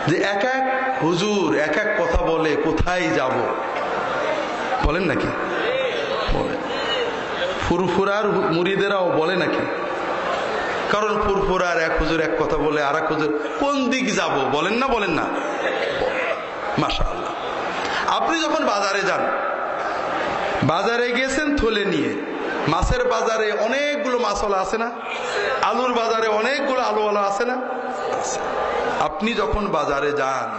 যে এক এক হুজুর এক এক কথা বলে, কোথায় যাব বলেন নাকি? বলেন। ফুরফুরার মুরিদেরাও বলে নাকি? কারণ ফুরফুরার এক হুজুর এক কথা বলে, আর এক হুজুর কোন দিক যাব বলেন না, বলেন না? মাশাআল্লাহ। আপনি যখন বাজারে যান, বাজারে গেছেন থলে নিয়ে, মাছের বাজারে অনেকগুলো মাছওয়ালা আছে না, আলুর বাজারে অনেকগুলো আলুওয়ালা আছে না? আপনি যখন বাজারে যান,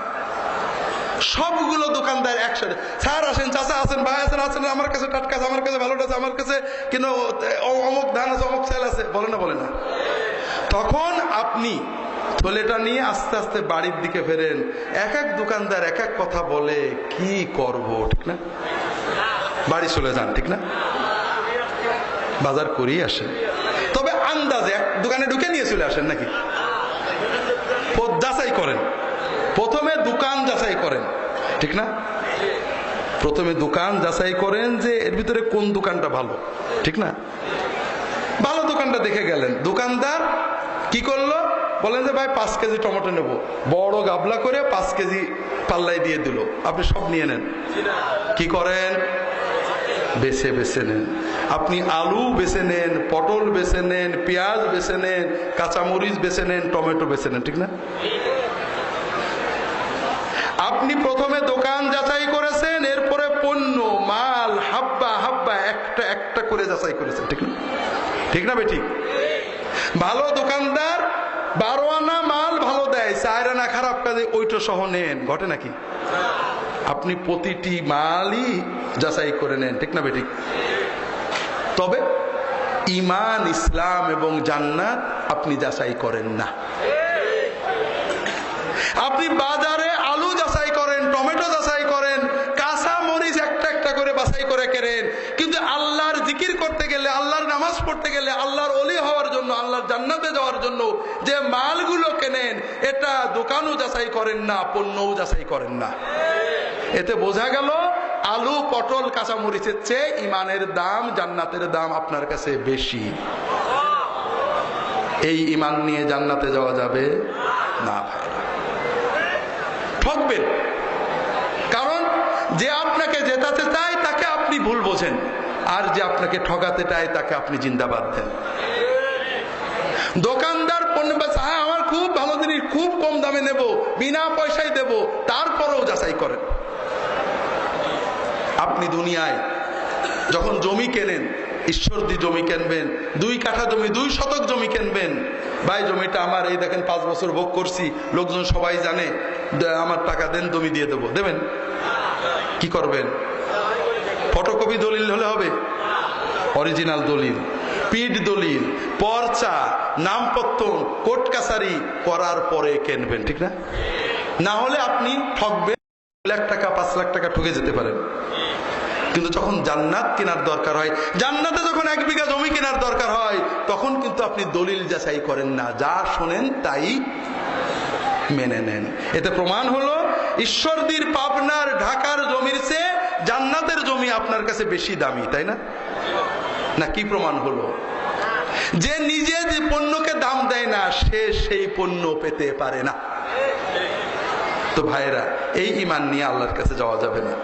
সবগুলো দোকানদার একসাথে, স্যার আসেন, চাচা আছেন, ভাই আছেন, আছেন, আমার কাছে টাটকা আছে, আমার কাছে ভালোটা আছে, আমার কাছে কিন্তু অমুক ধান আছে, অমুক চাল আছে, বলে না, বলে না? তখন আপনি থলেটা নিয়ে আস্তে আস্তে বাড়ির দিকে ফেরেন। এক এক দোকানদার এক এক কথা বলে, কি করব, ঠিক না? বাড়ি চলে যান, ঠিক না? বাজার করেই আসেন, তবে আন্দাজে এক দোকানে ঢুকে নিয়ে চলে আসেন নাকি? যাচাই করেন, প্রথমে দোকান যাচাই করেন, ঠিক না? প্রথমে দোকান যাচাই করেন যে এর ভিতরে কোন দোকানটা ভালো, ঠিক না? ভালো দোকানটা দেখে গেলেন, দোকানদার কি করলো, বলেন যে ভাই 5 কেজি টমেটো নেবো, বড় গাবলা করে 5 কেজি পাল্লাই দিয়ে দিল, আপনি সব নিয়ে নেন। কি করেন? বেছে বেছে নেন। আপনি আলু বেছে নেন, পটল বেছে নেন, পেঁয়াজ বেছে নেন, কাঁচামরিচ বেছে নেন, টমেটো বেছে নেন, ঠিক না? আপনি প্রথমে দোকান যাচাই করেছেন, এরপরে পণ্য, মাল, হাব্বা হাব্বা একটা একটা করে যাচাই করেছেন, ঠিক না? ঠিক না বেঠিক? ভালো দোকানদার 12 আনা মাল ভালো দেয়, 4 আনা খারাপ, কাজে ওইটা সহ নেন, ঘটে নাকি? আপনি প্রতিটি মালই যাচাই করে নেন, ঠিক না বেঠিক? তবে ঈমান, ইসলাম এবং জান্নাত আপনি যাচাই করেন না। আপনি বাজারে আলু যাচাই করেন, টমেটো যাচাই করেন, কাঁচা মরিচ একটা একটা করে বাছাই করে কেনেন, কিন্তু আল্লাহর জিকির করতে গেলে, আল্লাহর নামাজ পড়তে গেলে, আল্লাহর ওলি হওয়ার জন্য, আল্লাহর জান্নাতে যাওয়ার জন্য যে মালগুলো কেনেন, এটা দোকানও যাচাই করেন না, পণ্যও যাচাই করেন না। এতে বোঝা গেল আলু, পটল, কাঁচা মরিচের চেয়ে ইমানের দাম, জান্নাতের দাম আপনার কাছে বেশি। এই ইমান নিয়ে জান্নাতে যাওয়া যাবে না ভাইরা, ঠকবেন। কারণ যে আপনাকে জেতাতে চায় তাকে আপনি ভুল বোঝেন, আর যে আপনাকে ঠকাতে চায় তাকে আপনি জিন্দাবাদ দেন। দোকানদার পণ্য বেচা, হ্যাঁ আমার খুব ভালো জিনিস, খুব কম দামে নেব, বিনা পয়সায় দেব, তারপরেও যাচাই করেন। আপনি দুনিয়ায় যখন জমি কেনেন, ঈশ্বরদী জমি কিনবেন, 2 কাঠা জমি, 2 শতক জমি কিনবেন, ভাই জমিটা আমার, এই দেখেন 5 বছর ভোগ করছি, লোকজন সবাই জানে, আমার টাকা দেন, জমি দিয়ে দেবো, দেবেন? কি করবেন? ফটোকপি দলিল হলে হবে? অরিজিনাল দলিল, পিঠ দলিল, পর্চা, নামপত্র, কোর্ট কাছারি করার পরে কিনবেন, ঠিক না? না হলে আপনি ঠকবেন, 1 লাখ টাকা 5 লাখ টাকা ঠকে যেতে পারেন। কিন্তু যখন জান্নাত কেনার দরকার হয়, জান্নাতে যখন 1 বিঘা জমি কেনার দরকার হয়, তখন কিন্তু আপনি দলিল যাচাই করেন না, যা শোনেন তাই মেনে নেন। এতে প্রমাণ হলো ঈশ্বরদীর, পাবনার, ঢাকার জমির চেয়ে জান্নাতের জমি আপনার কাছে বেশি দামি, তাই না? না কি প্রমাণ হলো? যে নিজে যে পণ্যকে দাম দেয় না, সে সেই পণ্য পেতে পারে না। তো ভাইরা, এই ঈমান নিয়ে আল্লাহর কাছে যাওয়া যাবে না।